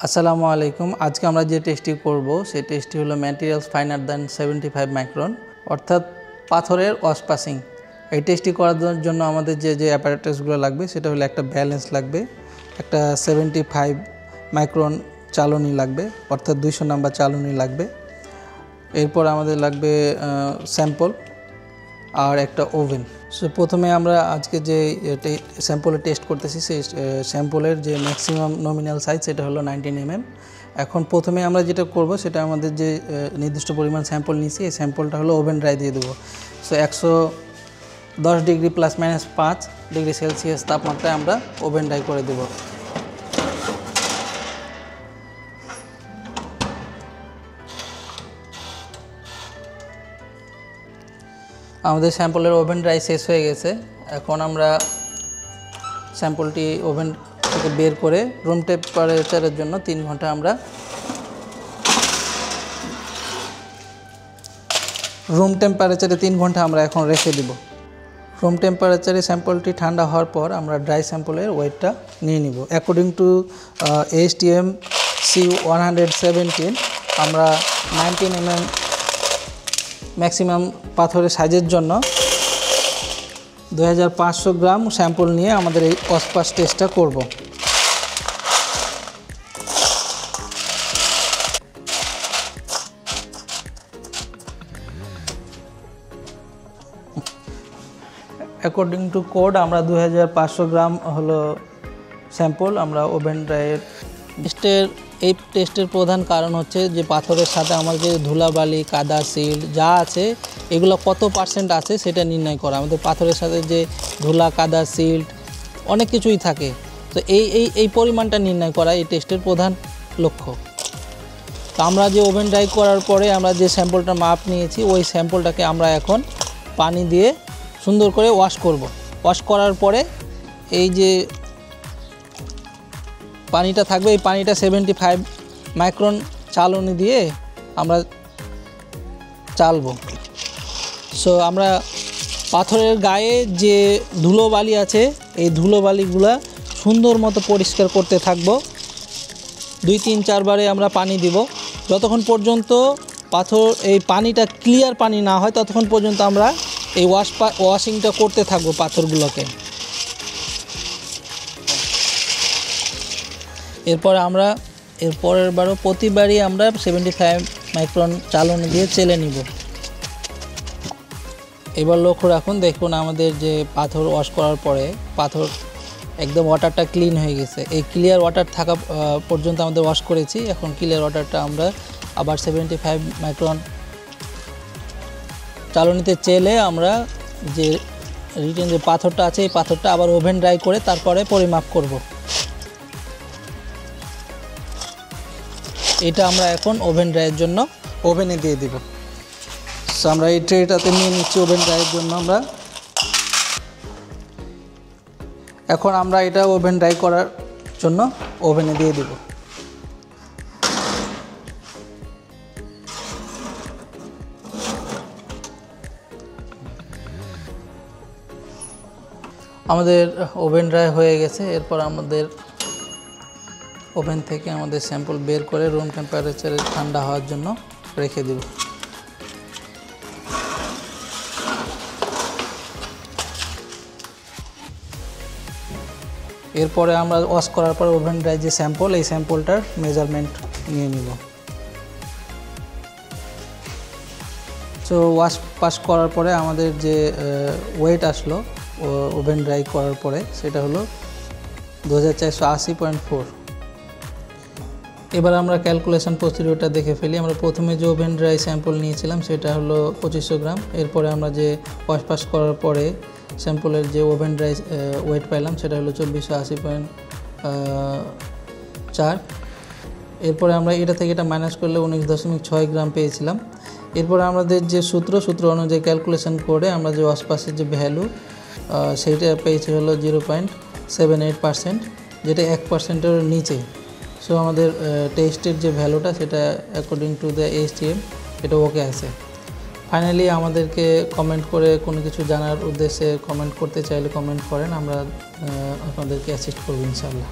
আসসালামু আলাইকুম। আজকে আমরা যে টেস্টটি করব সেই টেস্টটি হলো ম্যাটেরিয়ালস ফাইনার দ্যান 75 মাইক্রন, অর্থাৎ পাথরের ওয়াশ পাসিং। এই টেস্টটি করার জন্য আমাদের যে অ্যাপারেটাসগুলো লাগবে সেটা হলো একটা ব্যালেন্স লাগবে, একটা 75 মাইক্রন চালনি লাগবে, অর্থাৎ 200 নাম্বার চালনি লাগবে। এরপর আমাদের লাগবে স্যাম্পল আর একটা ওভেন। সো প্রথমে আমরা আজকে যে স্যাম্পলের টেস্ট করতেছি সেই স্যাম্পলের যে ম্যাক্সিমাম নমিনাল সাইজ সেটা হলো 19 mm। এখন প্রথমে আমরা যেটা করব সেটা আমাদের যে নির্দিষ্ট পরিমাণ স্যাম্পল নিয়েছি এই স্যাম্পলটা হলো ওভেন ড্রাই দিয়ে দেবো। সো 110 ডিগ্রি ±5 ডিগ্রি সেলসিয়াস তাপমাত্রায় আমরা ওভেন ড্রাই করে দেবো। আমাদের স্যাম্পলের ওভেন ড্রাই শেষ হয়ে গেছে। এখন আমরা স্যাম্পলটি ওভেন থেকে বের করে রুম টেম্পারেচারের জন্য 3 ঘন্টা আমরা এখন রেখে দেব। রুম টেম্পারেচারে স্যাম্পলটি ঠান্ডা হওয়ার পর আমরা ড্রাই স্যাম্পলের ওয়েটটা নিয়ে নিব। অ্যাকর্ডিং টু ASTM C117 আমরা 19 mm ম্যাক্সিমাম পাথরের সাইজের জন্য 2500 গ্রাম স্যাম্পল নিয়ে আমাদের এই ওয়াশ পাস টেস্টটা করব। অ্যাকর্ডিং টু কোড আমরা 2500 গ্রাম হলো স্যাম্পল আমরা ওভেন ড্রাইয়ের এই টেস্টের প্রধান কারণ হচ্ছে যে পাথরের সাথে আমাদের ধুলাবালি, কাদা, সিল্ট যা আছে এগুলো কত পার্সেন্ট আছে সেটা নির্ণয় করা। আমাদের পাথরের সাথে যে ধুলা, কাদা, সিল্ট অনেক কিছুই থাকে, তো এই পরিমাণটা নির্ণয় করা এই টেস্টের প্রধান লক্ষ্য। তো আমরা যে ওভেন ড্রাই করার পরে আমরা যে স্যাম্পলটা মাপ নিয়েছি ওই স্যাম্পলটাকে আমরা এখন পানি দিয়ে সুন্দর করে ওয়াশ করব। ওয়াশ করার পরে এই যে পানিটা থাকবে এই পানিটা 75 মাইক্রন চালনি দিয়ে আমরা চালবো। সো আমরা পাথরের গায়ে যে ধুলোবালি আছে এই ধুলোবালিগুলা সুন্দর মতো পরিষ্কার করতে থাকবো। 2-3-4 বারে আমরা পানি দিব। যতক্ষণ পর্যন্ত এই পানিটা ক্লিয়ার পানি না হয় ততক্ষণ পর্যন্ত আমরা এই ওয়াশিংটা করতে থাকবো পাথরগুলোকে। এরপরের বারও প্রতিবারই আমরা 75 মাইক্রন চালনি দিয়ে চেলে নিব। এবার লক্ষ্য রাখুন, দেখুন আমাদের যে পাথর ওয়াশ করার পরে পাথর একদম ওয়াটারটা ক্লিন হয়ে গেছে। এই ক্লিয়ার ওয়াটার থাকা পর্যন্ত আমাদের ওয়াশ করেছি। এখন ক্লিয়ার ওয়াটারটা আমরা আবার 75 মাইক্রন চালনিতে চেলে আমরা যে রিটেন যে পাথরটা আছে এই পাথরটা আবার ওভেন ড্রাই করে তারপরে পরিমাপ করব। এটা আমরা এখন ওভেন ড্রাইয়ের জন্য ওভেনে দিয়ে দিব। সো আমরা এই ট্রেটাতে নিয়ে নিচ্ছি ওভেন ড্রাইয়ের জন্য। এখন আমরা এটা ওভেন ড্রাই করার জন্য ওভেনে দিয়ে দিব। আমাদের ওভেন ড্রাই হয়ে গেছে। এরপর আমাদের ওভেন থেকে আমাদের স্যাম্পল বের করে রুম টেম্পারেচারে ঠান্ডা হওয়ার জন্য রেখে দেব। এরপরে আমরা ওয়াশ করার পর ওভেন ড্রাই যে স্যাম্পল এই স্যাম্পলটার মেজারমেন্ট নিয়ে নিব। সো ওয়াশ পাস করার পরে আমাদের যে ওয়েট আসলো ওভেন ড্রাই করার পরে সেটা হলো 2480.4। এবার আমরা ক্যালকুলেশন প্রসিডিউরটা দেখে ফেলি। আমরা প্রথমে যে ওভেন ড্রাই স্যাম্পল নিয়েছিলাম সেটা হলো 2500 গ্রাম। এরপরে আমরা যে ওয়াশ পাস করার পরে স্যাম্পলের যে ওভেন ড্রাই ওয়েট পাইলাম সেটা হলো 2480.4। এরপরে আমরা এটা থেকে এটা মাইনাস করলে 19.6 গ্রাম পেয়েছিলাম। এরপরে আমাদের যে সূত্র অনুযায়ী ক্যালকুলেশন করে আমরা যে ওয়াশ পাসের যে ভ্যালু সেইটা পেয়েছি হলো 0.78%, যেটা 1%-এর নিচে। সো আমাদের টেস্টের যে ভ্যালুটা সেটা অ্যাকর্ডিং টু দ্য ASTM এটা ওকে আছে। ফাইনালি আমাদেরকে কমেন্ট করে কোনো কিছু জানার উদ্দেশ্যে কমেন্ট করতে চাইলে কমেন্ট করেন, আমরা আপনাদেরকে অ্যাসিস্ট করব ইনশাআল্লাহ।